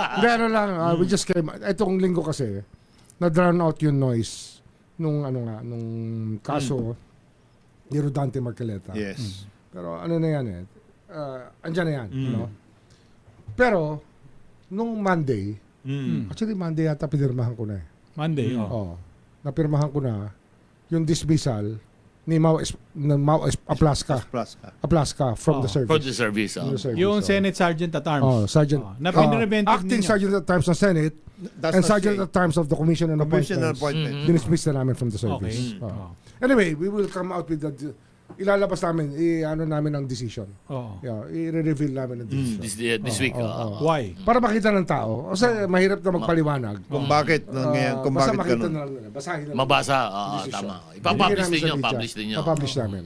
Hindi, ano lang, we just came, itong linggo kasi, na-drown out yung noise nung kaso ni Rodante Marcoleta. Yes. Pero ano na yan andyan na yan. No? Pero, nung Monday, actually Monday yata pinirmahan ko na Monday, napirmahan ko na yung dismissal ni Mau Aplaska from the service. For the service. From the service, Yung Senate Sergeant at Arms. Sergeant. Na pinreventive Acting ninyo. Sergeant at Arms ng Senate and Sergeant at Arms of the Commission on Commissioner Appointments. appointment. Dinismiss na namin from the service. Okay. Anyway, we will come out with ilalabas namin, ano namin ang decision. I-reveal namin ang decision. This week. Why? Para makita ng tao. Kasi mahirap na magpaliwanag. Kung bakit nangyayari, kung Basta bakit makita ganun. na lang nila. Basahin na lang. Mabasa. Decision. Tama. Ipapublish Bibigyan namin ninyo. sa media. Publish ninyo. Papublish namin.